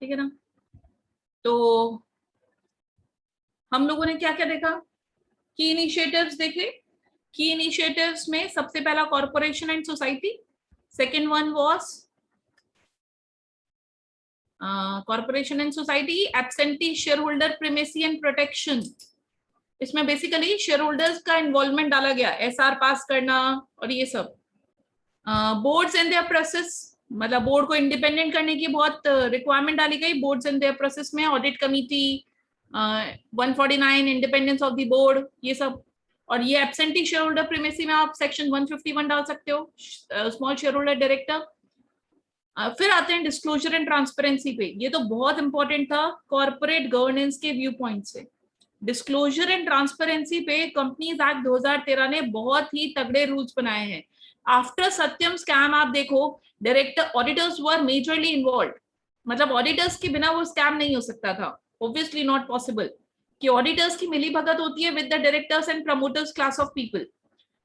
ठीक है ना। तो हम लोगों ने क्या क्या देखा, की इनिशिएटिव्स देखे। की इनिशिएटिव्स में सबसे पहला corporation and society, second one was corporation and society, absentee shareholder primacy and protection. इसमें बेसिकली शेयर होल्डर्स का इन्वॉल्वमेंट डाला गया, एसआर पास करना और ये सब। बोर्ड्स एंड देयर प्रोसेस, मतलब बोर्ड को इंडिपेंडेंट करने की बहुत रिक्वायरमेंट डाली गई। बोर्ड्स एंड देयर प्रोसेस में audit committee, 149 independence of the board, ये सब। और ये एब्सेंटी शेयर होल्डर प्रीमेसी में आप सेक्शन 151 डाल सकते हो, स्मॉल शेयर होल्डर डायरेक्टर। फिर आते हैं डिस्क्लोजर एंड ट्रांसपेरेंसी पे। ये तो बहुत इंपॉर्टेंट था कॉर्पोरेट गवर्नेंस के व्यू पॉइंट से। डिस्क्लोजर एंड ट्रांसपेरेंसी पे कंपनीज एक्ट 2013 ने बहुत ही तगड़े रूल्स बनाए हैं। आफ्टर सत्यम स्कैम आप देखो, डायरेक्टर ऑडिटर्स वर मेजरली इन्वॉल्व, मतलब ऑडिटर्स के बिना वो स्कैम नहीं हो सकता था, ऑब्वियसली नॉट पॉसिबल कि ऑडिटर्स की मिलीभगत होती है with the directors and promoters class of people.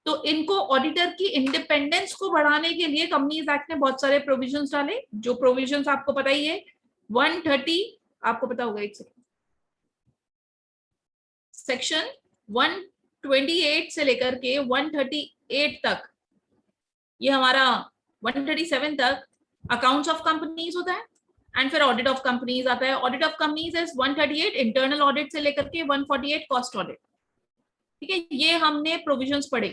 तो इनको ऑडिटर की इंडिपेंडेंस को बढ़ाने के लिए कंपनीज एक्ट ने बहुत सारे प्रोविजंस डाले, जो प्रोविजंस आपको पता ही है। 130, आपको पता होगा, एक सेकंड, सेक्शन 128 से लेकर के 138 तक, ये हमारा 137 तक अकाउंट्स ऑफ कंपनीज होता है, एंड फिर ऑडिट ऑफ कंपनीज आता है। Audit of companies is 138 internal audit से लेकर के 148 कॉस्ट ऑडिट। ठीक है, ये हमने प्रोविजंस पढ़े,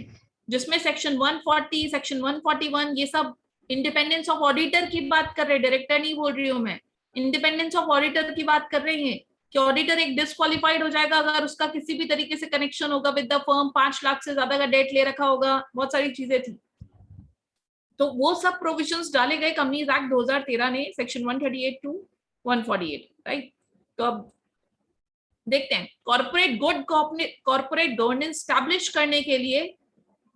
जिसमें सेक्शन 140, सेक्शन 141, ये सब इंडिपेंडेंस ऑफ ऑडिटर की बात कर रहे हैं, डायरेक्टर नहीं बोल रही हूं मैं, इंडिपेंडेंस ऑफ ऑडिटर की बात कर रहे हैं कि ऑडिटर एक डिस्क्वालिफाइड हो जाएगा अगर उसका किसी भी तरीके से कनेक्शन होगा विद द फर्म, 5 लाख से ज्यादा का डेट ले रखा होगा, बहुत सारी चीजें थी। तो वो सब प्रोविजंस डाले गए कंपनीज एक्ट 2013 ने, सेक्शन 138 टू 148, राइट। तो अब देखते हैं corporate good corporate governance establish करने के लिए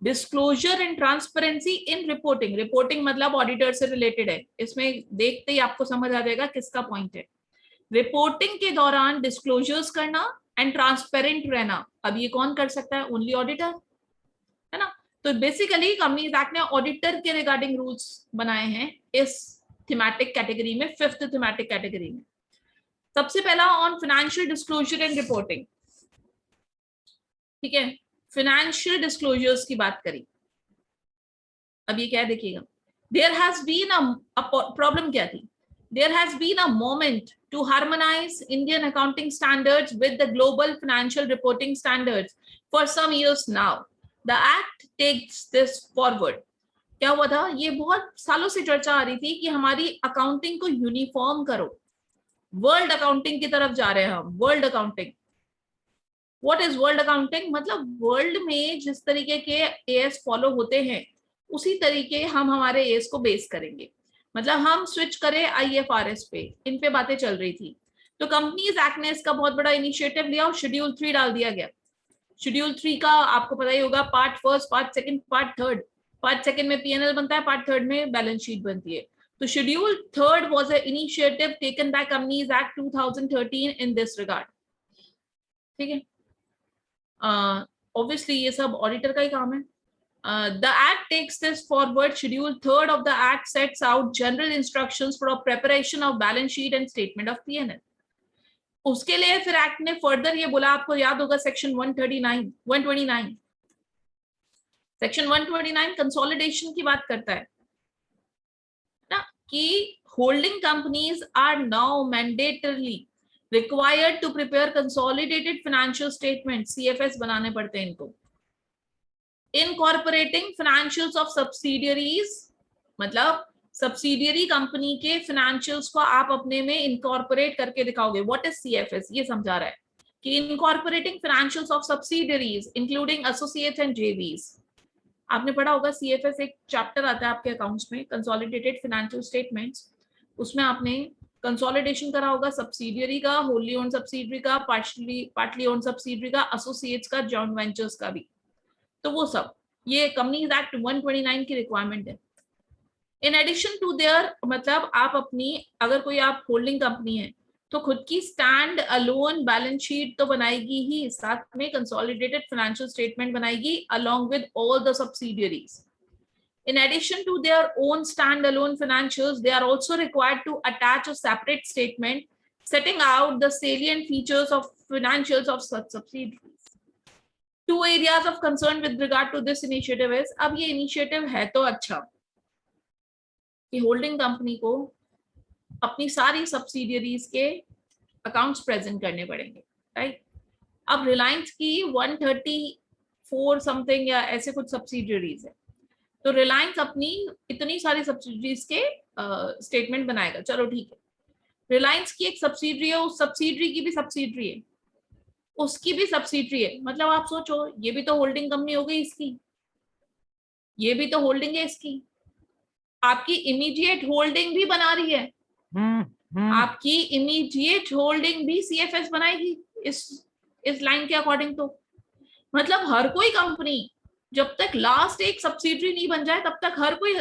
disclosure and transparency in reporting. Reporting मतलब ऑडिटर से रिलेटेड है, इसमें देखते ही आपको समझ आ जाएगा किसका पॉइंट है। रिपोर्टिंग के दौरान डिस्क्लोजर्स करना एंड ट्रांसपेरेंट रहना, अब ये कौन कर सकता है, ओनली ऑडिटर, है ना। तो बेसिकली कंपनीज एक्ट ने ऑडिटर के रिगार्डिंग रूल्स बनाए हैं इस थीमेटिक कैटेगरी में, फिफ्थ थीमेटिक कैटेगरी में। सबसे पहला on financial disclosure and reporting. ठीक है, फाइनेंशियल डिस्क्लोजर्स की बात करी। अब ये क्या है देखिएगा, there has been a problem क्या थी, there has been a moment to harmonize Indian accounting standards with the global financial reporting standards for some years now. The act takes this forward. क्या हुआ था, ये बहुत सालों से चर्चा आ रही थी कि हमारी अकाउंटिंग को यूनिफॉर्म करो, वर्ल्ड अकाउंटिंग की तरफ जा रहे हैं हम, world accounting. What is world accounting, मतलब वर्ल्ड में जिस तरीके के एएस फॉलो होते हैं उसी तरीके हम हमारे एएस को बेस करेंगे, मतलब हम स्विच करें आईएफआरएस पे, इन पे बातें चल रही थी। तो कंपनीज एक्ट ने इसका बहुत बड़ा इनिशिएटिव लिया और शेड्यूल 3 डाल दिया गया। शेड्यूल 3 का आपको पता ही होगा, part first, part second, part third. Part second में पीएनएल बनता है, पार्ट थर्ड में बैलेंस शीट बनती है। तो schedule third was a initiative taken by companies act 2013 in this regard. ठीक है, ऑब्वियसली ये सब ऑडिटर का ही काम है। The act takes this forward. Schedule 3rd of the act sets out general instructions for preparation of balance sheet and statement of P&L. उसके लिए फिर एक्ट ने फर्दर ये बोला, आपको याद होगा सेक्शन 129 सेक्शन 129 कंसोलिडेशन की बात करता है ना, कि holding companies are now mandatorily required to prepare consolidated financial statement, CFS बनाने पड़ते हैं इनको। इनकॉर्पोरेटिंग फाइनेंशियल्स ऑफ सब्सिडियरीज, मतलब सब्सिडियरी कंपनी के फाइनेंशियल्स को आप अपने में इनकॉर्पोरेट करके दिखाओगे। व्हाट इज सीएफएस, ये समझा रहा है कि incorporating financials of subsidiaries including associates and जेवीज। आपने पढ़ा होगा सीएफएस, एक चैप्टर आता है आपके अकाउंट्स में, कंसोलिडेटेड फाइनेंशियल स्टेटमेंट्स, उसमें आपने कंसोलिडेशन करा होगा सब्सिडियरी का, होली ओन सब्सिडियरी का, पार्टली ओन सब्सिडियरी का, एसोसिएट्स का, जॉइंट वेंचर्स का भी। तो वो सब ये कंपनीज एक्ट 129 की रिक्वायरमेंट है। इन एडिशन टू देयर, मतलब आप अपनी, अगर कोई आप होल्डिंग कंपनी है तो खुद की स्टैंड अलोन बैलेंस शीट तो बनाएगी ही, साथ में कंसोलिडेटेड फाइनेंशियल स्टेटमेंट बनाएगी along with all the subsidiaries. In addition to their own standalone financials, they are also required to attach a separate statement setting out the salient features of financials of such subsidiaries. Two areas of concern with regard to this initiative is, अब ये initiative है तो अच्छा कि holding company को अपनी सारी subsidiaries के अकाउंट्स प्रेजेंट करने पड़ेंगे, राइट? अब रिलायंस की 134 समथिंग या ऐसे कुछ सब्सिडियरीज है, तो रिलायंस अपनी इतनी सारी सब्सिडरीज के स्टेटमेंट बनाएगा, चलो ठीक है। रिलायंस की एक सब्सिडरी है, उस सब्सिडरी की भी सब्सिडरी है, उसकी भी सब्सिडरी है, मतलब आप सोचो ये भी तो होल्डिंग कंपनी हो गई इसकी, ये भी तो होल्डिंग है इसकी, आपकी इमीडिएट होल्डिंग भी बना रही है, आपकी इमीडिएट होल्डिंग भी सीएफएस बनाएगी इस लाइन के अकॉर्डिंग। तो मतलब हर कोई कंपनी जब तक लास्ट एक सब्सिडरी नहीं बन जाए तब तक हर कोई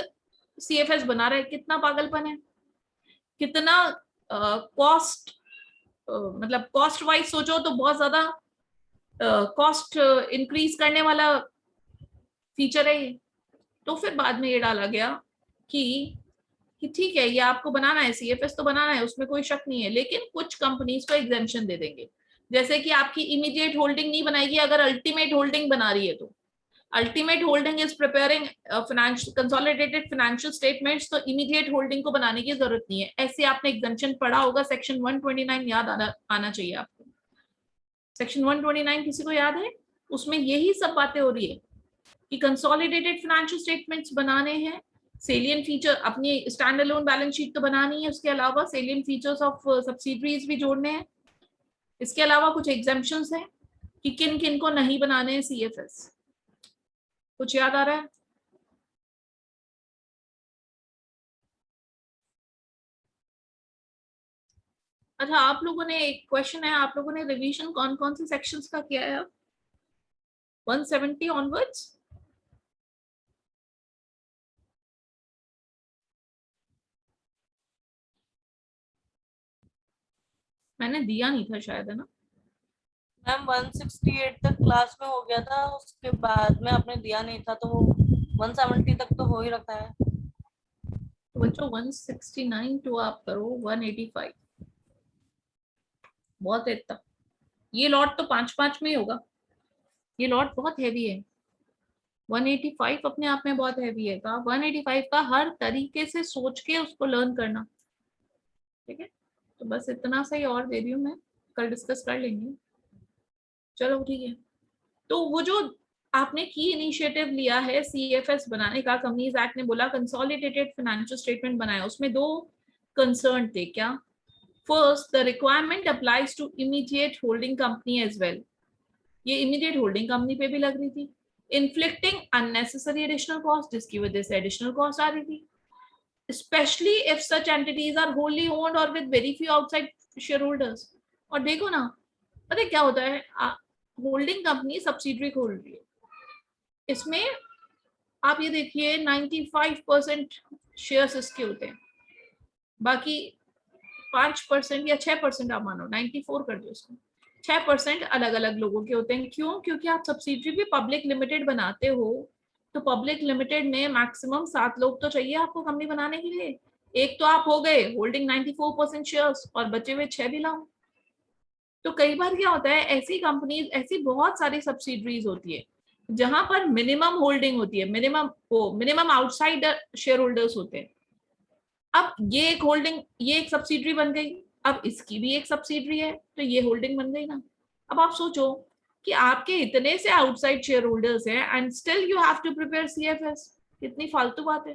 सीएफएस बना रहा है। कितना पागलपन है, कितना कॉस्ट मतलब कॉस्ट वाइज सोचो तो बहुत ज्यादा कॉस्ट इंक्रीज करने वाला फीचर है ये। तो फिर बाद में ये डाला गया कि ठीक है ये आपको बनाना है, सीएफएस तो बनाना है, उसमें कोई शक नहीं है, लेकिन कुछ कंपनीज को एग्जेम्पशन दे देंगे, जैसे कि आपकी इमीडिएट होल्डिंग नहीं बनाएगी अगर अल्टीमेट होल्डिंग बना रही है, तो ultimate holding is preparing consolidated financial statements, तो इमीडिएट होल्डिंग को बनाने की जरूरत नहीं है। ऐसे आपने एग्जेम्पशन पढ़ा होगा, सेक्शन 129 याद आना चाहिए आपको। सेक्शन 129 किसी को याद है? उसमें यही सब बातें हो रही है कि कंसोलिडेटेड फाइनेंशियल स्टेटमेंट्स बनाने हैं, सेलियन फीचर अपनी स्टैंड अलोन बैलेंस शीट तो बनानी है, उसके अलावा सेलियन फीचर्स ऑफ सब्सिडरीज भी जोड़ने हैं। इसके अलावा कुछ एग्जेम्पशंस हैं कि किन किन को नहीं बनाने हैं सीएफएस। कुछ याद आ रहा है? अच्छा, आप लोगों ने एक क्वेश्चन है, आप लोगों ने रिवीजन कौन कौन से सेक्शंस का किया है? 170 ऑनवर्ड्स? मैंने दिया नहीं था शायद, है ना मैम? 168 तक क्लास में हो गया था, उसके बाद में आपने दिया नहीं था, तो वो 170 तक तो हो ही रखा है। तो बच्चों 169 टू आप करो 185, बहुत है इतना। ये लॉट तो 5-5 में ही होगा, ये लॉट बहुत हैवी है। 185 अपने आप में बहुत हैवी है, का 185 का हर तरीके से सोच के उसको लर्न करना, ठीक है? तो बस इतना सा ही और दे रही हूँ मैं, कल डिस्कस कर लेंगे। चलो ठीक है। तो वो जो आपने की इनिशिएटिव लिया है सीएफएस बनाने का, कंपनीज एक्ट ने बोला कंसोलिडेटेड फाइनेंशियल स्टेटमेंट बनाया, उसमें दो कंसर्न थे। क्या? First, the requirement applies to immediate holding company as well, ये इमीडिएट होल्डिंग कंपनी पे भी लग रही थी। इन्फ्लिक्टिंग अननेसेसरी एडिशनल कॉस्ट, जिसकी वजह से एडिशनल कॉस्ट आ रही थी, especially if such entities are wholly owned or with very few outside shareholders। और देखो ना, पता है क्या होता है, होल्डिंग कंपनी सब्सिडरी खोल रही है, इसमें आप ये देखिए 95% शेयर्स इसके होते हैं, बाकी 5% या 6% आप मानो, 94 कर दो इसको, 6% अलग अलग लोगों के होते हैं। क्यों? क्योंकि आप सब्सिडरी भी पब्लिक लिमिटेड बनाते हो, तो पब्लिक लिमिटेड में मैक्सिमम 7 लोग तो चाहिए आपको कंपनी बनाने के लिए। एक तो आप हो गए होल्डिंग 94% शेयर्स, और बचे हुए 6 भी लाओ। तो कई बार क्या होता है, ऐसी कंपनीज, ऐसी बहुत सारी सब्सिडरीज होती है जहां पर मिनिमम होल्डिंग होती है, मिनिमम आउटसाइड शेयर होल्डर्स होते हैं। अब ये एक होल्डिंग, ये एक सब्सिडरी बन गई, अब इसकी भी एक सब्सिडरी है, तो ये होल्डिंग बन गई ना। अब आप सोचो कि आपके इतने से आउटसाइड शेयर होल्डर्स हैं and still you have to prepare CFS, कितनी फालतू बात है।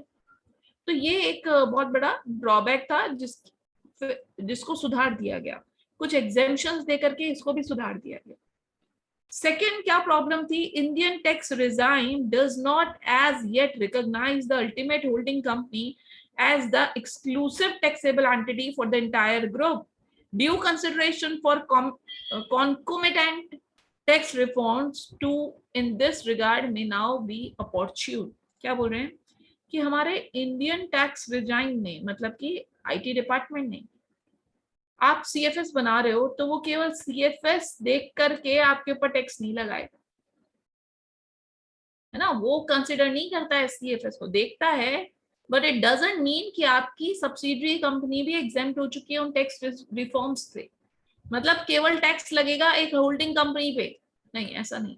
तो ये एक बहुत बड़ा ड्रॉबैक था जिसको सुधार दिया गया, कुछ एग्जेम्पशंस देकर के इसको भी सुधार दिया गया। सेकेंड क्या प्रॉब्लम थी, Indian tax regime does not as yet recognise the ultimate holding company as the exclusive taxable entity for the entire group. Due consideration for concomitant tax reforms to in this regard may now be opportune। क्या बोल रहे हैं कि हमारे Indian tax resign ने, मतलब कि IT department ने, आप सीएफएस बना रहे हो तो वो केवल सीएफएस देख करके आपके ऊपर टैक्स नहीं लगाएगा, है ना, वो कंसिडर नहीं करता है सीएफएस को, देखता है, बट इट डजंट मीन कि आपकी सब्सिडरी कंपनी भी एग्जेम्प्ट हो चुकी है उन टैक्स रिफॉर्म्स से। मतलब केवल टैक्स लगेगा एक होल्डिंग कंपनी पे, नहीं, ऐसा नहीं।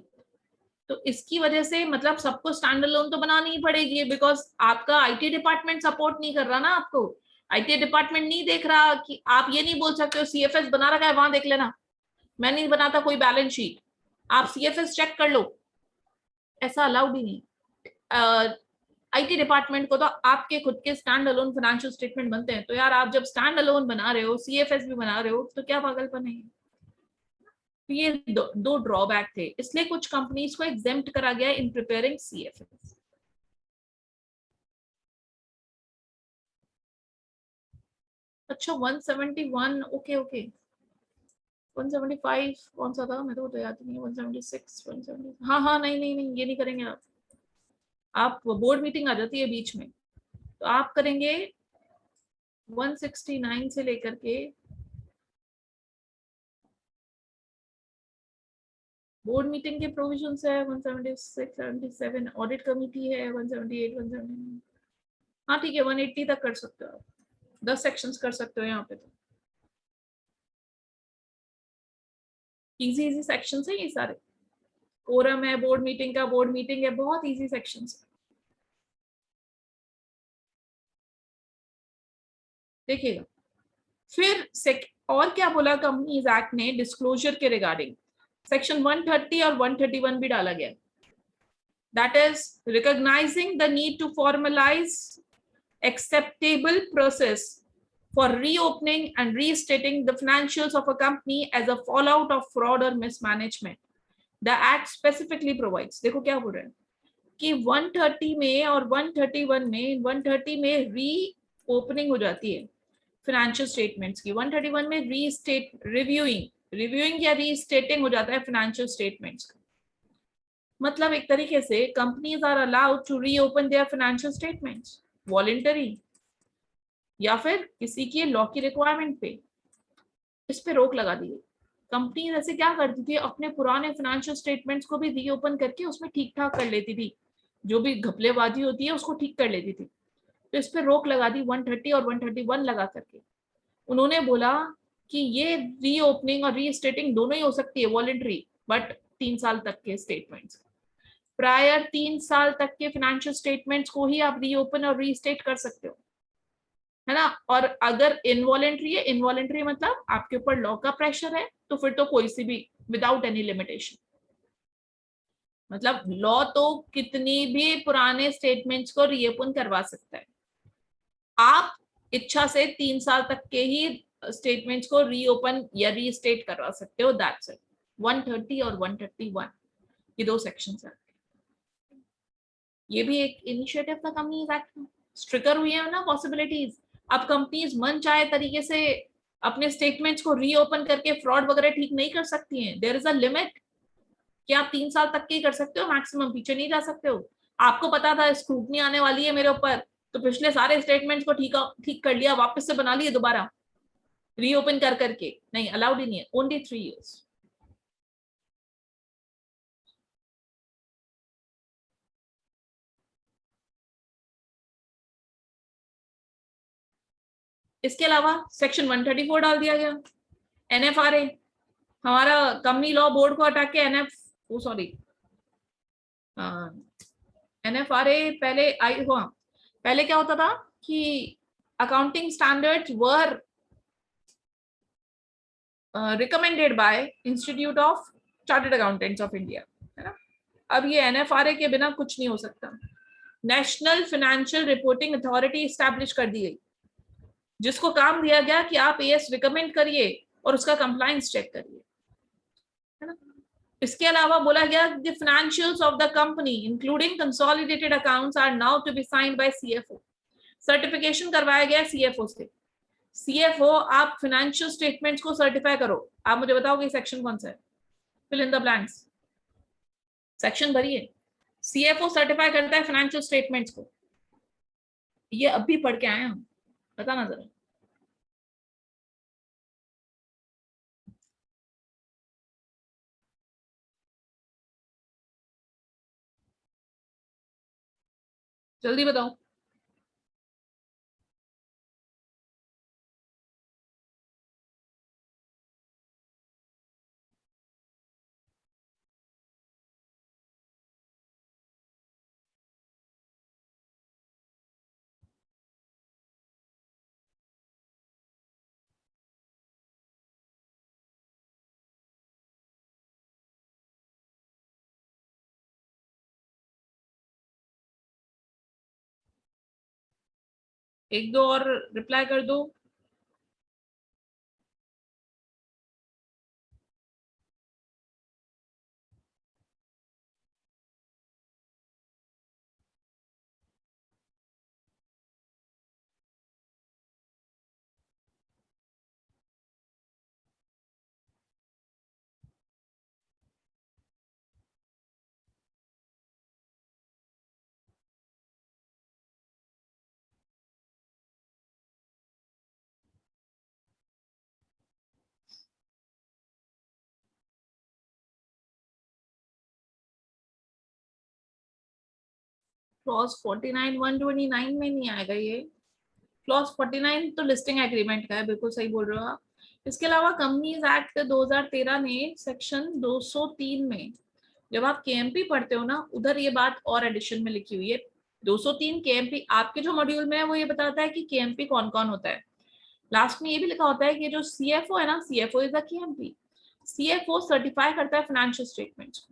तो इसकी वजह से मतलब सबको स्टैंड अलोन तो बनानी ही पड़ेगी, बिकॉज आपका आईटी डिपार्टमेंट सपोर्ट नहीं कर रहा ना आपको। आईटी डिपार्टमेंट नहीं देख रहा कि आप ये नहीं बोल सकते हो सीएफएस बना रखा है वहां देख लेना, मैं नहीं बनाता कोई बैलेंस शीट, आप सीएफएस चेक कर लो, ऐसा अलाउड ही नहीं। आईटी डिपार्टमेंट को तो आपके खुद के स्टैंड अलोन फाइनेंशियल स्टेटमेंट बनते हैं, तो यार आप जब स्टैंड अलोन बना रहे हो, सीएफएस भी बना रहे हो, तो क्या पागलपन है। तो ये दो ड्रॉबैक थे, इसलिए कुछ कंपनीज को एग्जेम्प्ट करा गया इन प्रिपेयरिंग सीएफएस। अच्छा 171, ओके ओके। 175 कौन सा था, मेरे को तो याद नहीं है। 176, 170, हाँ हाँ, नहीं नहीं नहीं, ये नहीं करेंगे आप बोर्ड मीटिंग आ जाती है बीच में, तो आप करेंगे 169 से लेकर के बोर्ड मीटिंग के प्रोविजंस है 176, 77, ऑडिट कमिटी है 178, 179, हाँ ठीक है 180 तक कर सकते हो आप, 10 सेक्शंस कर सकते हो यहाँ पे। तो इजी इजी सेक्शंस है ये सारे, कोरम है, बोर्ड मीटिंग का, बोर्ड मीटिंग है, बहुत इजी सेक्शंस है, देखिएगा। फिर और क्या बोला कंपनीज एक्ट ने डिस्क्लोजर के रिगार्डिंग, सेक्शन 130 और 131 भी डाला गया, that is recognizing the need to formalize acceptable process for reopening and restating the financials of a company as a fallout of fraud or mismanagement. The act specifically provides, देखो क्या बोल रहे हैं कि 130 में और 131 में, 130 में री ओपनिंग हो जाती है फाइनेंशियल स्टेटमेंट्स की, 131 में रीस्टेट रिव्यूइंग या रीस्टेटिंग हो जाता है फाइनेंशियल स्टेटमेंट्स का। मतलब एक तरीके से companies are allowed to reopen their financial statements voluntary या फिर किसी की लॉ की रिक्वायरमेंट पे, इस पे रोक लगा दी गई। कंपनी ऐसे क्या करती थी, अपने पुराने फाइनेंशियल स्टेटमेंट्स को भी रीओपन करके उसमें ठीक ठाक कर लेती थी, जो भी घपलेबाजी होती है उसको ठीक कर लेती थी। तो इस पे रोक लगा दी 130 और 131 लगा करके। उन्होंने बोला कि ये रीओपनिंग और रीस्टेटिंग दोनों ही हो सकती है वॉलंटरी, बट 3 साल तक के स्टेटमेंट्स, प्रायर 3 साल तक के फाइनेंशियल स्टेटमेंट्स को ही आप रीओपन और रीस्टेट कर सकते हो, है ना। और अगर इनवॉलेंट्री है, इनवॉलेंट्री मतलब आपके ऊपर लॉ का प्रेशर है, तो फिर तो कोई सी भी विदाउट एनी लिमिटेशन, मतलब लॉ तो कितनी भी पुराने स्टेटमेंट्स को रीओपन करवा सकता है, आप इच्छा से 3 साल तक के ही स्टेटमेंट्स को रीओपन या रीस्टेट करवा सकते हो, दैट्स इट। 130 और 131 ये दो सेक्शंस हैं। ये भी एक इनिशिएटिव था कंपनीज एक्ट में, स्ट्रिकर हुई है ना पॉसिबिलिटीज। अब कंपनीज मन चाहे तरीके से अपने स्टेटमेंट्स को रीओपन करके फ्रॉड वगैरह ठीक नहीं कर सकती हैं, देयर इज अ लिमिट कि आप 3 साल तक के ही कर सकते हो मैक्सिमम, पीछे नहीं जा सकते हो। आपको पता था स्क्रूटनी आने वाली है मेरे ऊपर, तो पिछले सारे स्टेटमेंट्स को ठीक कर लिया, वापस से बना लिए दोबारा रीओपन कर करके, नहीं अलाउड ही नहीं है, ओनली 3 years। इसके अलावा सेक्शन 134 डाल दिया गया, एनएफआरए, हमारा कंपनी लॉ बोर्ड को हटा के सॉरी एनएफआरए पहले आई हुआ। पहले क्या होता था कि accounting standards were recommended by institute of chartered accountants of India, है ना। अब ये एनएफआरए के बिना कुछ नहीं हो सकता। National financial reporting authority establish कर दी गई, जिसको काम दिया गया कि आप एएस रिकमेंड करिए और उसका कंप्लायंस चेक करिए, है ना। इसके अलावा बोला गया the financials of the company including consolidated accounts are now to be signed by CFO, certification करवाया गया सीएफओ से। सीएफओ आप फाइनेंशियल स्टेटमेंट्स को सर्टिफाई करो, आप मुझे बताओगे सेक्शन कौन सा है, fill in the blanks, section भरिए। सीएफओ सर्टिफाई करता है फाइनेंशियल स्टेटमेंट्स को, ये अभी पढ़ के आए हम, बताना जरा। जल्दी बताओ। एक दो और रिप्लाई कर दो। क्लॉज 49 129 में नहीं आएगा ये। क्लॉज 49 तो लिस्टिंग एग्रीमेंट का है, बिल्कुल सही बोल रहे हो आप। इसके अलावा कंपनीज एक्ट 2013 ने सेक्शन 203 में, जब आप केएमपी पढ़ते हो ना, उधर ये बात और एडिशन में लिखी हुई है। 203 केएमपी आपके जो मॉड्यूल में है वो ये बताता है कि केएमपी कौन कौन होता है। लास्ट में ये भी लिखा होता है कि जो सीएफओ है ना, CFO is the KMP. CFO certify करता है फाइनेंशियल स्टेटमेंट्स।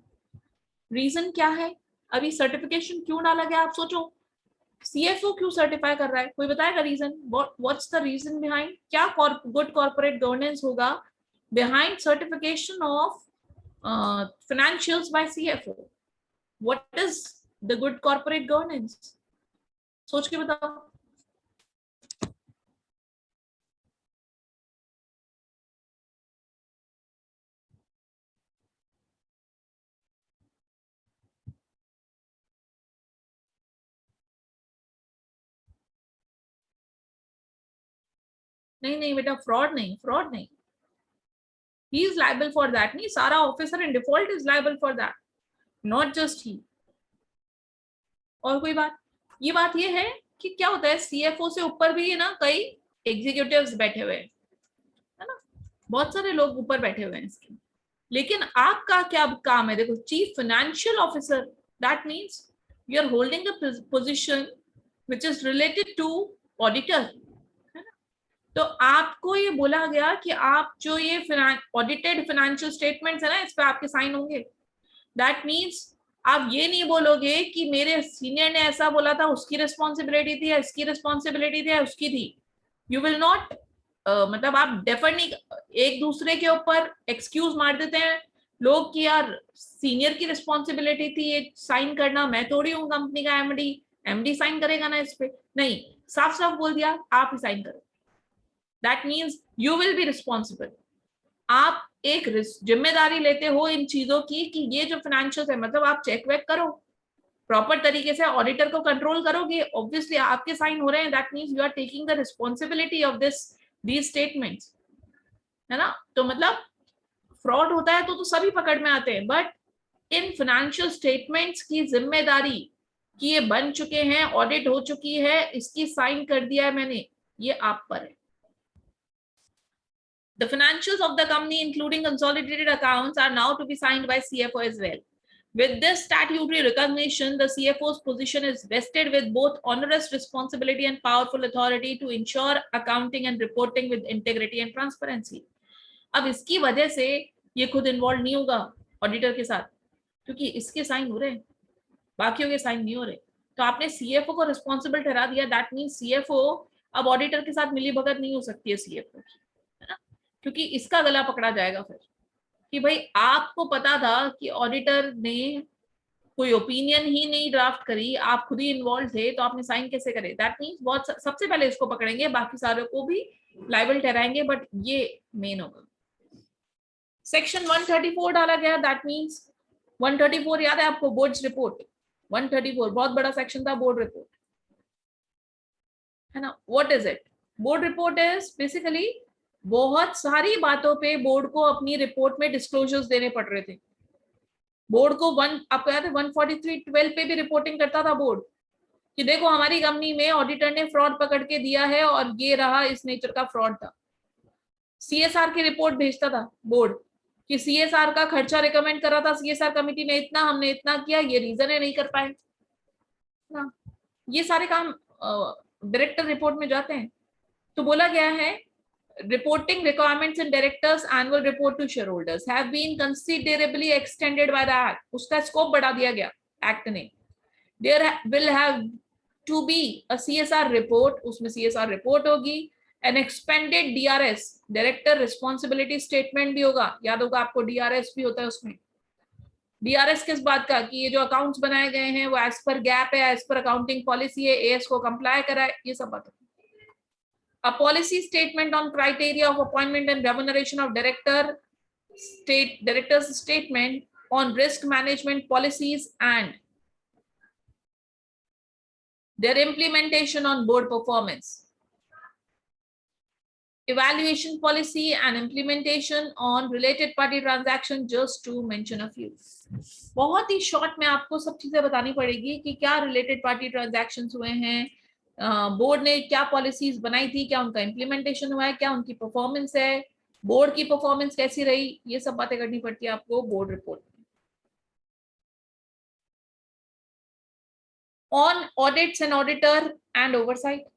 रीजन क्या है, अभी सर्टिफिकेशन क्यों डाला गया आप सोचो। सीएफओ क्यों सर्टिफाई कर रहा है, कोई बताएगा reason? What's the reason behind? क्या गुड कॉर्पोरेट गवर्नेंस होगा behind certification of financials by CFO? What is the good corporate governance? सोच के बताओ। नहीं नहीं बेटा, फ्रॉड नहीं, फ्रॉड नहीं। He is liable for that, नहीं, सारा officer in default is liable for that, not just ही। और कोई बात, ये बात ये है कि क्या होता है, सीएफओ से ऊपर भी है ना कई एग्जीक्यूटिव्स बैठे हुए हैं, है ना, बहुत सारे लोग ऊपर बैठे हुए हैं इसके। लेकिन आपका क्या काम है, देखो, chief financial officer, that means you are holding a position which is related to auditor, है ना। तो आपको ये बोला गया कि आप जो ये ऑडिटेड फाइनेंशियल स्टेटमेंट्स है ना, इस पे आपके साइन होंगे। दैट मींस आप ये नहीं बोलोगे कि मेरे सीनियर ने ऐसा बोला था, उसकी रिस्पॉन्सिबिलिटी थी, या इसकी रिस्पॉन्सिबिलिटी थी, या उसकी थी। यू विल नॉट, मतलब आप डेफर नहीं, एक दूसरे के ऊपर एक्सक्यूज मार देते हैं लोग कि यार सीनियर की रिस्पॉन्सिबिलिटी थी ये साइन करना, मैं थोड़ी हूँ कंपनी का एमडी, एमडी साइन करेगा ना इस पे, नहीं, साफ साफ बोल दिया आप ही साइन करो। That means you will be responsible. आप एक जिम्मेदारी लेते हो इन चीजों की कि ये जो फाइनेंशियल है, मतलब आप चेक वेक करो प्रॉपर तरीके से, ऑडिटर को कंट्रोल करोगे, ऑब्वियसली आपके साइन हो रहे हैं, that means you are taking the responsibility of these statements, है ना। तो मतलब फ्रॉड होता है तो सभी पकड़ में आते हैं, बट इन फाइनेंशियल स्टेटमेंट्स की जिम्मेदारी कि ये बन चुके हैं, ऑडिट हो चुकी है, इसकी साइन कर दिया है मैंने, ये आप पर है। The financials of the company, including consolidated accounts, are now to be signed by CFO as well. With this statutory recognition, the CFO's position is vested with both onerous responsibility and powerful authority to ensure accounting and reporting with integrity and transparency. अब इसकी वजह से ये खुद involve नहीं होगा auditor के साथ, क्योंकि इसके साइन हो रहे हैं, बाकियों के साइन नहीं हो रहे। तो आपने सीएफओ को रिस्पॉन्सिबल ठहरा दिया, दैट मीन सीएफओ अब ऑडिटर के साथ मिली भगत नहीं हो सकती है सीएफओ की, है ना, क्योंकि इसका गला पकड़ा जाएगा फिर कि भाई आपको पता था कि ऑडिटर ने कोई ओपिनियन ही नहीं ड्राफ्ट करी, आप खुद ही इन्वॉल्व थे, तो आपने साइन कैसे करे। दैट मीन्स बहुत सबसे पहले इसको पकड़ेंगे, बाकी सारे को भी लाइबल ठहराएंगे, बट ये मेन होगा। सेक्शन 134 डाला गया, दैट मीन्स 134 याद है आपको, बोर्ड्स रिपोर्ट 134 बहुत बड़ा सेक्शन था, बोर्ड रिपोर्ट, है ना। What is it? Board report is basically बहुत सारी बातों पे बोर्ड को अपनी रिपोर्ट में डिस्क्लोजर्स देने पड़ रहे थे। बोर्ड को आपको याद है 143.12 पे भी रिपोर्टिंग करता था बोर्ड, कि देखो हमारी कंपनी में ऑडिटर ने फ्रॉड पकड़ के दिया है और ये रहा, इस नेचर का फ्रॉड था। सीएसआर की रिपोर्ट भेजता था बोर्ड कि सीएसआर का खर्चा रिकमेंड कर रहा था सीएसआर कमेटी ने इतना, हमने इतना किया, ये रीजन है नहीं कर पाए ना। ये सारे काम डायरेक्टर रिपोर्ट में जाते हैं। तो बोला गया है reporting requirements in directors annual report to shareholders have been considerably extended by the act. उसका स्कोप बढ़ा दिया गया एक्ट ने। there will have to be a CSR report, उसमें CSR रिपोर्ट होगी, an expanded DRS director responsibility statement भी होगा, याद होगा आपको DRS भी होता है उसमें। DRS किस बात का, कि ये जो अकाउंट्स बनाए गए हैं वो एज पर गैप है, एज पर अकाउंटिंग पॉलिसी है, एएस को कंप्लाई कराए, ये सब बात। A policy statement on criteria of appointment and remuneration of director's statement on risk management policies and their implementation on board performance, evaluation policy and implementation on related party transaction, just to mention a few. बहुत ही short में आपको सब चीजें बतानी पड़ेगी कि क्या related party transactions हुए हैं, बोर्ड ने क्या पॉलिसीज बनाई थी, क्या उनका इम्प्लीमेंटेशन हुआ है, क्या उनकी परफॉर्मेंस है, बोर्ड की परफॉर्मेंस कैसी रही, ये सब बातें करनी पड़ती है आपको बोर्ड रिपोर्ट में। On audits and auditor and oversight, है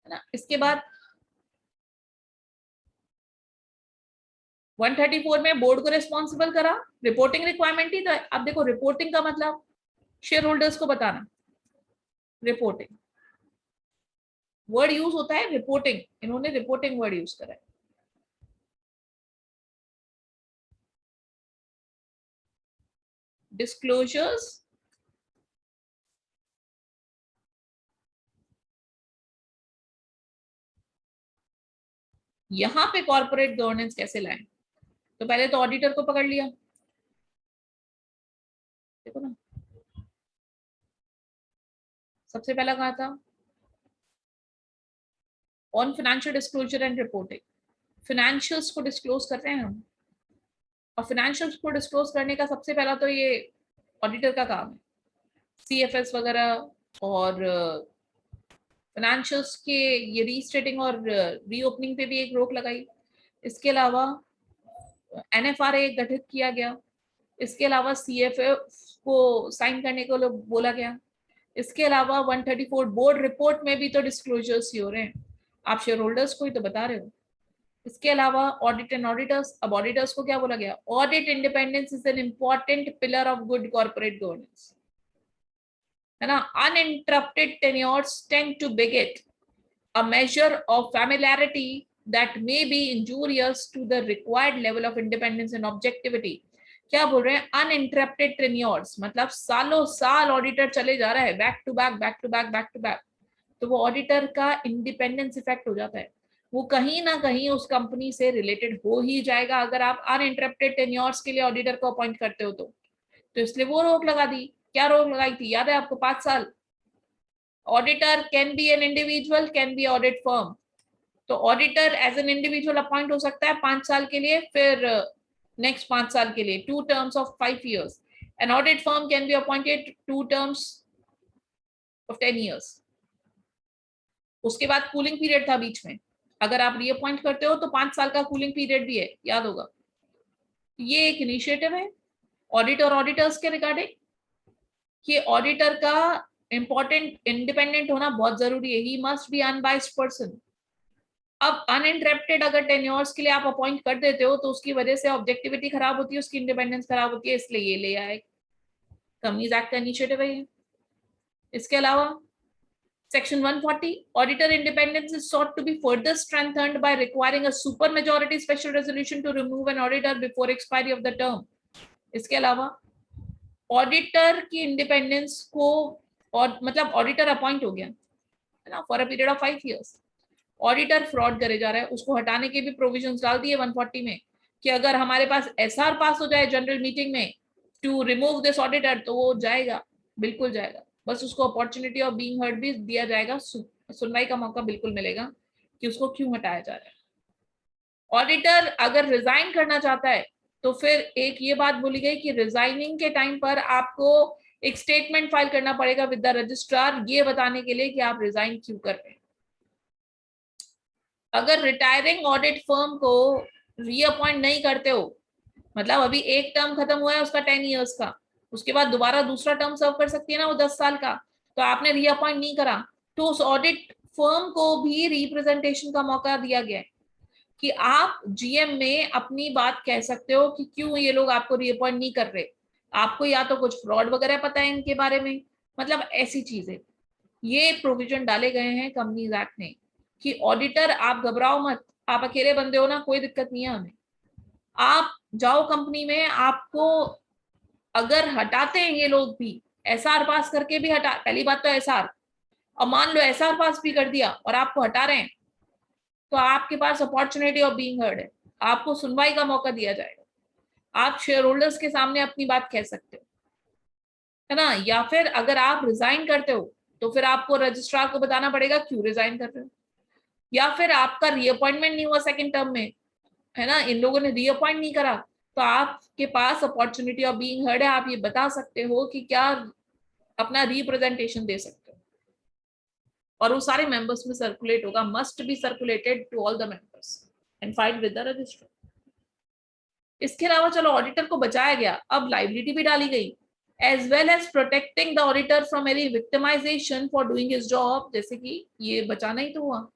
ना। इसके बाद 134 में बोर्ड को रिस्पॉन्सिबल करा, रिपोर्टिंग रिक्वायरमेंट ही तो। अब देखो रिपोर्टिंग का मतलब शेयर होल्डर्स को बताना, रिपोर्टिंग वर्ड यूज होता है रिपोर्टिंग, इन्होंने रिपोर्टिंग वर्ड यूज करा है। डिस्क्लोजर्स, यहां पे कॉर्पोरेट गवर्नेंस कैसे लाएं, तो पहले तो ऑडिटर को पकड़ लिया, देखो ना सबसे पहला कहा था on financial disclosure and reporting, financials को डिस्क्लोज कर रहे हैं हम, और फाइनेंशियल्स को डिस्क्लोज करने का सबसे पहला तो ये ऑडिटर का काम है, सीएफएस वगैरह और फाइनेंशियल्स के ये रीस्टेटिंग और रीओपनिंग पे भी एक रोक लगाई। इसके अलावा एनएफआरए गठित किया गया, इसके अलावा सीएफए को साइन करने को लोग बोला गया। इसके अलावा 134 बोर्ड रिपोर्ट में भी तो डिस्क्लोजर्स ही हो रहे हैं, आप शेयर होल्डर्स को ही तो बता रहे हो। इसके अलावा ऑडिट एंड ऑडिटर्स, अब ऑडिटर्स को क्या बोला गया, audit independence is an important pillar of good corporate governance, है ना। Uninterrupted tenures tend to beget a measure of familiarity that may be injurious to the required level of independence and objectivity। क्या बोल रहे हैं, uninterrupted tenures मतलब सालों साल auditor चले जा रहा है, back to back back to back back to back, तो वो ऑडिटर का इंडिपेंडेंस इफेक्ट हो जाता है, वो कहीं ना कहीं उस कंपनी से रिलेटेड हो ही जाएगा अगर आप अनइंटरप्टेड टेन्योर्स के लिए ऑडिटर को अपॉइंट करते हो तो इसलिए वो रोक लगा दी। क्या रोक लगाई थी, याद है आपको, 5 साल। Auditor can be an individual, can be audit firm, तो auditor as an individual appoint हो सकता है 5 साल के लिए, फिर नेक्स्ट 5 साल के लिए 2 terms of 5 years। An audit firm can be appointed 2 terms of 10 years। उसके बाद कूलिंग पीरियड था बीच में, अगर आप रीअपॉइंट करते हो तो 5 साल का कूलिंग पीरियड भी है, याद होगा। ये एक इनिशिएटिव है ऑडिट और ऑडिटर्स के रिगार्डिंग, कि ऑडिटर का इंपॉर्टेंट इंडिपेंडेंट होना बहुत जरूरी है, he must be unbiased person. अब अनइंटरप्टेड अगर टेन्योर्स के लिए आप अपॉइंट कर देते हो तो उसकी वजह से ऑब्जेक्टिविटी खराब होती है, उसकी इंडिपेंडेंस खराब होती है, इसलिए ये ले आए, कंपनीज एक्ट का इनिशिएटिव है ये। इसके अलावा section 140 auditor independence is sought to be further strengthened by requiring a super majority special resolution to remove an auditor before expiry of the term। इसके अलावा ऑडिटर की इंडिपेंडेंस को, और मतलब ऑडिटर अपॉइंट हो गया है ना for a period of 5 years, auditor fraud करे जा रहा है, उसको हटाने के भी प्रोविजंस डाल दिए 140 में कि अगर हमारे पास एसआर पास हो जाए जनरल मीटिंग में टू रिमूव दिस ऑडिटर तो वो जाएगा, बिल्कुल जाएगा, बस उसको अपॉर्चुनिटी ऑफ बीइंग हर्ड भी दिया जाएगा, सुनवाई का मौका बिल्कुल मिलेगा कि उसको क्यों हटाया जा रहा है। ऑडिटर अगर रिजाइन करना चाहता है तो फिर एक ये बात बोली गई कि रिजाइनिंग के टाइम पर आपको एक स्टेटमेंट फाइल करना पड़ेगा विद द रजिस्ट्रार, ये बताने के लिए कि आप रिजाइन क्यों कर रहे हैं। अगर रिटायरिंग ऑडिट फर्म को रीअपॉइंट नहीं करते हो, मतलब अभी एक टर्म खत्म हुआ है उसका 10 इयर्स का, उसके बाद दोबारा दूसरा टर्म सर्व कर सकती है ना वो 10 साल का, तो आपने रीअपॉइंट नहीं करा, तो उस ऑडिट फर्म को भी रिप्रेजेंटेशन का मौका दिया गया है कि आप जीएम में अपनी बात कह सकते हो कि क्यों ये लोग आपको रीअपॉइंट नहीं कर रहे, आपको या तो कुछ फ्रॉड वगैरह पता है इनके बारे में, मतलब ऐसी चीजें। ये प्रोविजन डाले गए हैं कंपनीज एक्ट में कि ऑडिटर, आप घबराओ मत, आप अकेले बंदे हो ना, कोई दिक्कत नहीं है हमें, आप जाओ कंपनी में, आपको अगर हटाते हैं ये लोग भी, एसआर पास करके भी हटा, पहली बात तो एसआर, और मान लो एसआर पास भी कर दिया और आपको हटा रहे हैं, तो आपके पास अपॉर्चुनिटी ऑफ बीइंग हर्ड है, आपको सुनवाई का मौका दिया जाएगा, आप शेयर होल्डर्स के सामने अपनी बात कह सकते हो, है ना। या फिर अगर आप रिजाइन करते हो तो फिर आपको रजिस्ट्रार को बताना पड़ेगा क्यों रिजाइन कर रहे हो, या फिर आपका रीअपॉइंटमेंट नहीं हुआ सेकंड टर्म में, है ना, इन लोगों ने रीअपॉइंट नहीं करा, तो आपके पास अपॉर्चुनिटी ऑफ बीइंग हर्ड है, आप ये बता सकते हो कि क्या अपना रिप्रेजेंटेशन दे सकते हो, और वो सारे मेंबर्स में सर्कुलेट होगा, must be circulated to all the members and filed with the registrar. इसके अलावा चलो ऑडिटर को बचाया गया, अब लाइबिलिटी भी डाली गई, as well as protecting the auditor from any victimisation for doing his job, जैसे कि ये बचाना ही तो हुआ।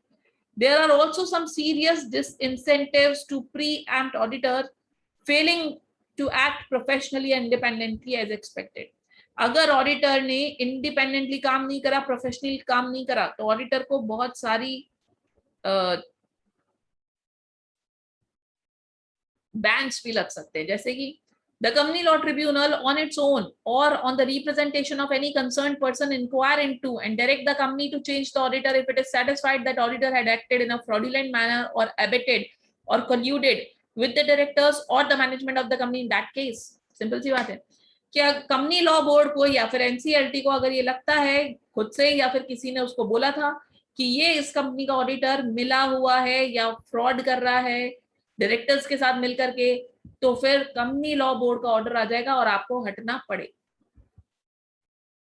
There are also some serious disincentives to preempt auditor failing to act professionally and independently as expected. अगर ऑडिटर ने independently काम नहीं करा, प्रोफेशनली काम नहीं करा, तो ऑडिटर को बहुत सारी बैंस भी लग सकते हैं, जैसे कि the company law tribunal on its own or on the representation of any concerned person inquire into and direct the company to change the auditor if it is satisfied that auditor had acted in a fraudulent manner or abetted or colluded with the directors or the management of the company in that case। Simple सी बात है, क्या company law board को या फिर NCLT को अगर ये लगता है खुद से या फिर किसी ने उसको बोला था कि ये इस कंपनी का ऑडिटर मिला हुआ है या फ्रॉड कर रहा है डायरेक्टर्स के साथ मिलकर के, तो फिर कंपनी लॉ बोर्ड का ऑर्डर आ जाएगा और आपको हटना पड़ेगा।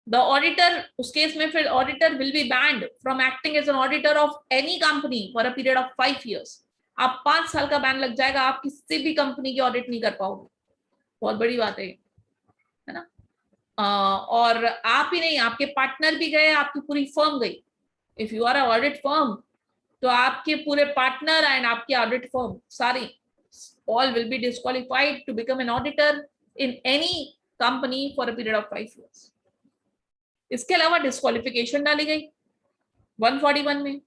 द ऑडिटर, उस केस में फिर auditor will be banned from acting as an auditor of any company for a period of 5 years। आप 5 साल का बैन लग जाएगा, आप किसी भी कंपनी की ऑडिट नहीं कर पाओगे, बहुत बड़ी बात है ना। और आप ही नहीं, आपके पार्टनर भी गए, आपकी पूरी फर्म गई। If you are a audit firm, तो आपके पूरे पार्टनर एंड आपकी ऑडिट फर्म सारी all will be disqualified to become an auditor in any company for a period of 5 years। इसके अलावा डिस्क्वालिफिकेशन डाली गई 141 में,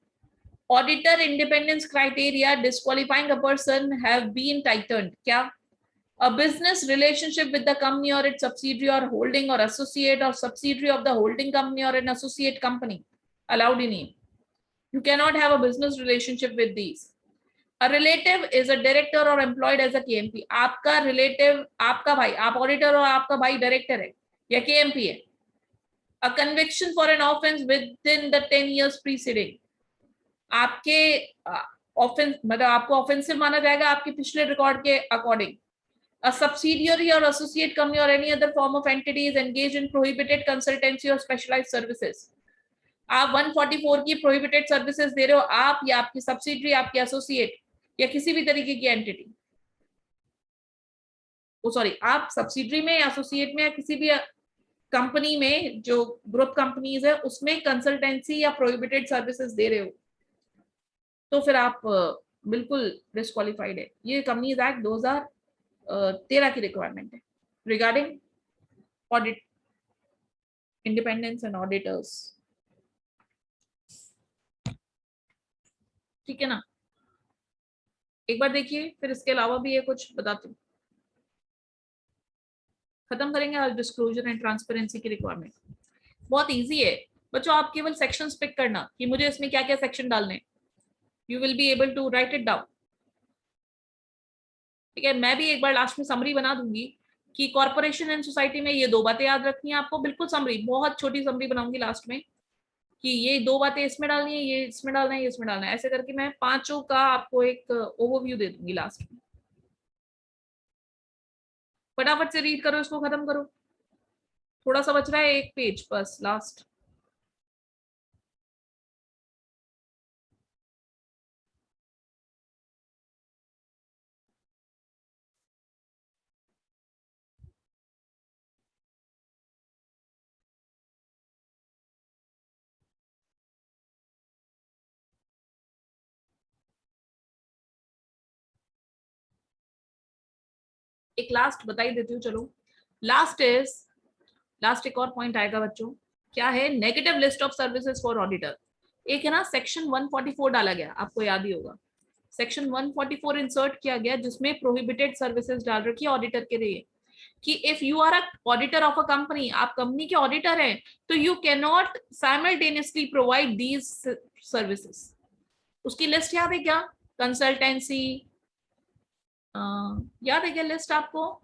auditor independence criteria disqualifying a person have been tainted. क्या? a business relationship with the company or its subsidiary or holding or associate or subsidiary of the holding company or an associate company allowed in it, you cannot have a business relationship with these। A relative is a director or employed as a KMP। आपका relative, आपका भाई, आप auditor और आपका भाई director है या KMP है। A conviction for an offense within the 10 years preceding, आपके ऑफेंस मतलब आपको ऑफेंसिव माना जाएगा आपके पिछले रिकॉर्ड के according. A subsidiary or associate company or any other form of entity is engaged in prohibited consultancy or specialized services। आप 144 की प्रोहिबिटेड सर्विसेज दे रहे हो, आप या आपकी सब्सिडरी, आपकी एसोसिएट या किसी भी तरीके की एंटिटी, सॉरी, आप सब्सिडरी में, एसोसिएट में या किसी भी कंपनी में जो ग्रुप कंपनीज है उसमें कंसल्टेंसी या प्रोहिबिटेड सर्विसेज दे रहे हो, तो फिर आप बिल्कुल डिस्क्वालिफाइड है। ये कंपनीज एक्ट 2013 की रिक्वायरमेंट है regarding audit independence and auditors. ठीक है ना, एक बार देखिए, फिर इसके अलावा भी ये कुछ बताती हूँ, खत्म करेंगे आज डिस्क्लोजर एंड ट्रांसपेरेंसी की रिक्वायरमेंट। बहुत इजी है बच्चों, आप केवल सेक्शंस पिक करना कि मुझे इसमें क्या क्या सेक्शन डालने, you will be able to write it down. ठीक है, मैं भी एक बार लास्ट में समरी बना दूंगी कि कॉर्पोरेशन एंड सोसाइटी में ये 2 बातें याद रखनी है आपको, बिल्कुल समरी, बहुत छोटी समरी बनाऊंगी लास्ट में कि ये 2 बातें इसमें डालनी है, ये इसमें डालना है, ये इसमें डालना है, ऐसे करके मैं 5 का आपको एक ओवरव्यू दे दूंगी लास्ट में। फटाफट से रीड करो, इसको खत्म करो। थोड़ा सा बच रहा है, एक पेज बस लास्ट। एक लास्ट बता ही देती हूँ, चलो। लास्ट एक और पॉइंट आएगा बच्चों, क्या है, negative list of services for auditor. एक है ना सेक्शन 144 डाला गया, आपको याद ही होगा, सेक्शन 144 इंसर्ट किया गया जिसमें प्रोहिबिटेड सर्विसेज डाल रखी है ऑडिटर के लिए, कि if you are a auditor of a company, आप कंपनी के ऑडिटर हैं, तो you can not simultaneously provide these services. उसकी लिस्ट याद है क्या? कंसल्टेंसी, याद है क्या लिस्ट आपको?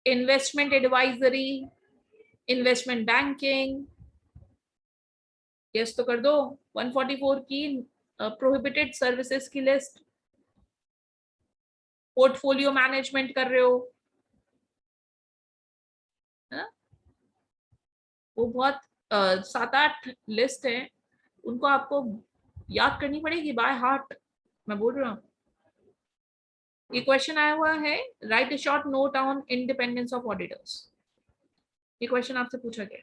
Investment advisory, investment banking, yes तो कर दो। 144 की प्रोहिबिटेड सर्विसेज की लिस्ट। पोर्टफोलियो मैनेजमेंट कर रहे हो, है? वो बहुत 7-8 लिस्ट है, उनको आपको याद करनी पड़ेगी बाय हार्ट, मैं बोल रहा हूँ। ये क्वेश्चन आया हुआ है, right a short note on independence of auditors. ये क्वेश्चन आपसे पूछा गया।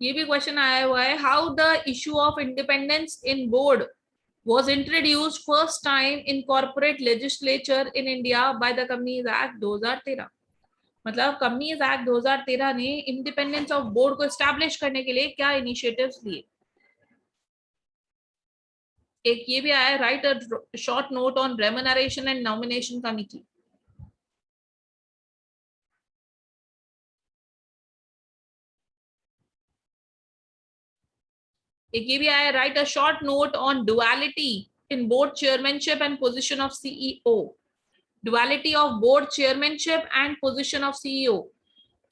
ये भी क्वेश्चन आया हुआ है, how the issue of independence in board was introduced first time in corporate legislature in India by the Companies Act 2013। मतलब कंपनीज एक्ट 2013 ने इंडिपेंडेंस ऑफ बोर्ड को एस्टैब्लिश करने के लिए क्या इनिशिएटिव्स लिए। एक ये भी आया, right a short note on remuneration and nomination committee. एक ये भी आया, right a short note on duality in board chairmanship and position of CEO. Duality of board chairmanship and position of CEO,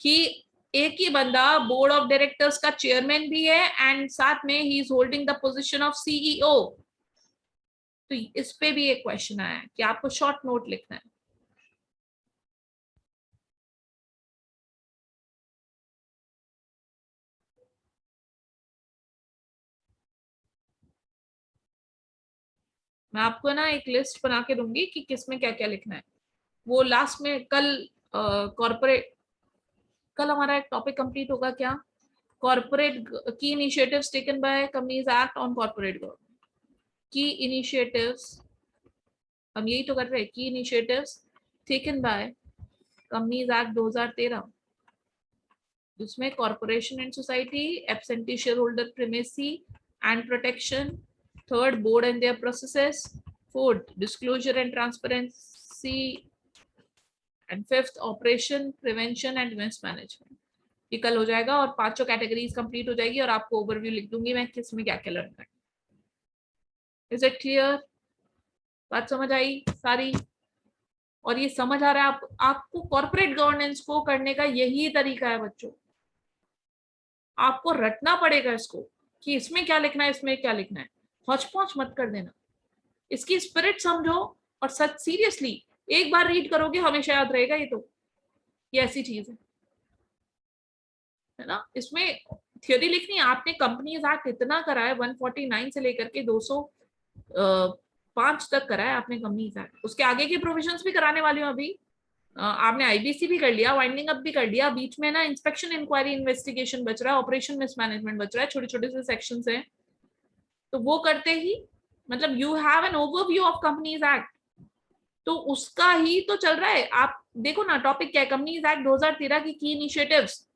कि एक ही बंदा बोर्ड ऑफ डायरेक्टर्स का chairman भी है एंड साथ में he is holding the position of CEO. तो इस पे भी एक क्वेश्चन आया है कि आपको शॉर्ट नोट लिखना है। मैं आपको ना एक लिस्ट बना के दूंगी कि किसमें क्या क्या लिखना है। वो लास्ट में कल कॉर्पोरेट, कल हमारा एक टॉपिक कंप्लीट होगा क्या, corporate key initiatives taken by companies act on corporate government. Key initiatives, हम यही तो कर रहे हैं, key initiatives taken by companies act 2013, जिसमें corporation and society, absentee shareholder primacy and protection, third board and their processes, fourth disclosure and transparency, and fifth operation prevention and risk management. ये कल हो जाएगा और पांचों categories complete हो जाएगी और आपको ओवरव्यू लिख दूंगी मैं किस में क्या क्या लर्न करना। Is it clear? बात समझ आई सारी? और ये समझ आ रहा है आपको कॉर्पोरेट गवर्नेंस को करने का यही तरीका है बच्चों। आपको रटना पड़ेगा इसको कि इसमें क्या लिखना है, इसमें क्या लिखना है, हौच-पौच मत कर देना। इसकी स्पिरिट समझो और सच सीरियसली एक बार रीड करोगे हमेशा याद रहेगा। ये ऐसी चीज है ना। इसमें थ्योरी लिखनी है आपने, कंपनीज एक्ट इतना करा है, 149 से लेकर के 205 तक करा है आपने कंपनीज एक्ट। उसके आगे के प्रोविजंस भी कराने वाली हूँ अभी। आपने आईबीसी भी कर लिया, वाइंडिंग अप भी कर लिया, बीच में ना इंस्पेक्शन इंक्वायरी इन्वेस्टिगेशन बच रहा है, ऑपरेशन मिसमैनेजमेंट बच रहा है, छोटे छोटे से सेक्शंस हैं, तो वो करते ही मतलब you have an overview of companies act. तो उसका ही तो चल रहा है। आप देखो ना टॉपिक क्या है, कंपनीज एक्ट 2013 की इनिशिएटिव्स।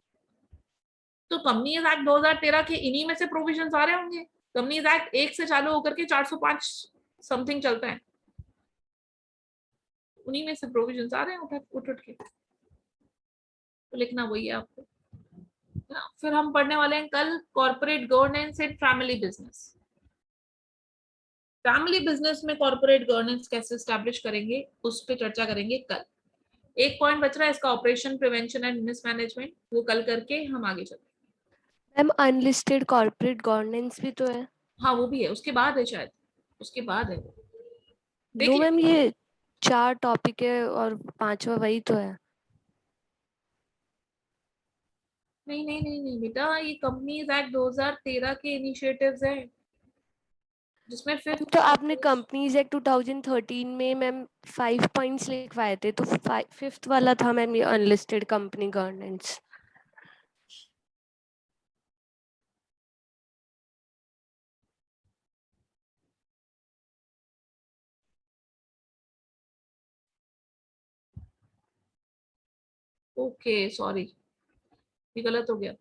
तो कंपनीज एक्ट 2013 के इन्हीं में से प्रोविजन आ रहे होंगे। कंपनीज एक्ट 1 से चालू होकर के 405 समथिंग चलता है, उन्हीं में से प्रोविजन आ रहे हैं उठ के। तो लिखना वही है आपको। फिर हम पढ़ने वाले हैं कल corporate governance in family business. Family business में कॉर्पोरेट गवर्नेंस कैसे एस्टैब्लिश करेंगे उस पर चर्चा करेंगे कल। एक पॉइंट बच रहा है इसका, ऑपरेशन प्रिवेंशन एंड मिसमैनेजमेंट, वो कल करके हम आगे चलते हैं। मैम अनलिस्टेड कॉर्पोरेट गवर्नेंस भी तो है। हाँ वो भी है, उसके बाद है शायद। उसके बाद है। नो देखिए मैम, ये 4 टॉपिक है और 5वां वही तो है। नहीं नहीं नहीं नहीं बेटा, ये कंपनीज एक्ट 2013 के इनिशिएटिव्स हैं जिसमें मैम फिफ्थ तो आपने कंपनीज एक्ट 2013 में मैम 5 पॉइंट्स लिखवाए थे, तो 5th वाला था मैम ये unlisted company governance. Okay sorry, ये गलत हो गया,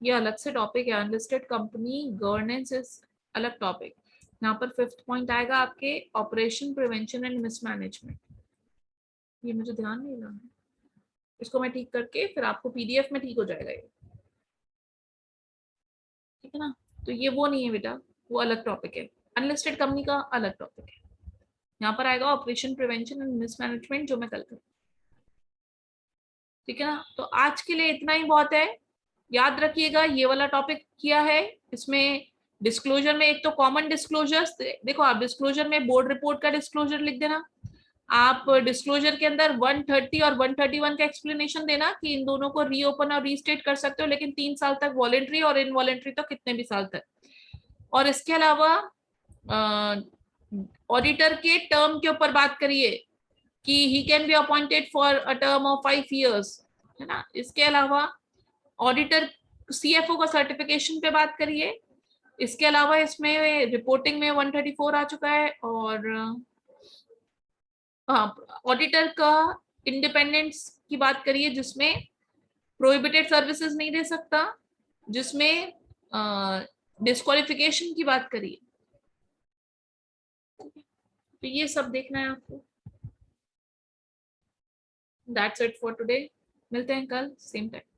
ये अलग से टॉपिक है। अनलिस्टेड कंपनी गवर्नेंस इज अलग टॉपिक। यहाँ पर 5th पॉइंट आएगा आपके ऑपरेशन प्रिवेंशन एंड मिसमैनेजमेंट। ये मुझे ध्यान नहीं रहा, इसको मैं ठीक करके फिर आपको पीडीएफ में ठीक हो जाएगा ये, ठीक है ना। तो ये वो नहीं है बेटा, वो अलग टॉपिक है। अनलिस्टेड कंपनी का अलग टॉपिक है। यहाँ पर आएगा ऑपरेशन प्रिवेंशन एंड मिसमैनेजमेंट, जो मैं कल करूँ, ठीक है ना। तो आज के लिए इतना ही बहुत है। याद रखिएगा ये वाला टॉपिक किया है। इसमें डिस्क्लोजर में एक तो कॉमन डिस्क्लोजर्स, देखो आप डिस्क्लोजर में बोर्ड रिपोर्ट का डिस्क्लोजर लिख देना। आप डिस्क्लोजर के अंदर 130 और 131 का एक्सप्लेनेशन देना कि इन दोनों को रीओपन और रीस्टेट कर सकते हो, लेकिन 3 साल तक वॉलेंट्री, और इनवॉलेंट्री तो कितने भी साल तक। और इसके अलावा ऑडिटर के टर्म के ऊपर बात करिए कि he can be appointed for a term of 5 years, है ना। इसके अलावा ऑडिटर सीएफओ का सर्टिफिकेशन पे बात करिए। इसके अलावा इसमें रिपोर्टिंग में 134 आ चुका है, और ऑडिटर का इंडिपेंडेंस की बात करिए, जिसमें प्रोहिबिटेड सर्विसेज नहीं दे सकता, जिसमें डिस्क्वालिफिकेशन की बात करिए। तो ये सब देखना है आपको। That's it for today. मिलते हैं कल सेम टाइम।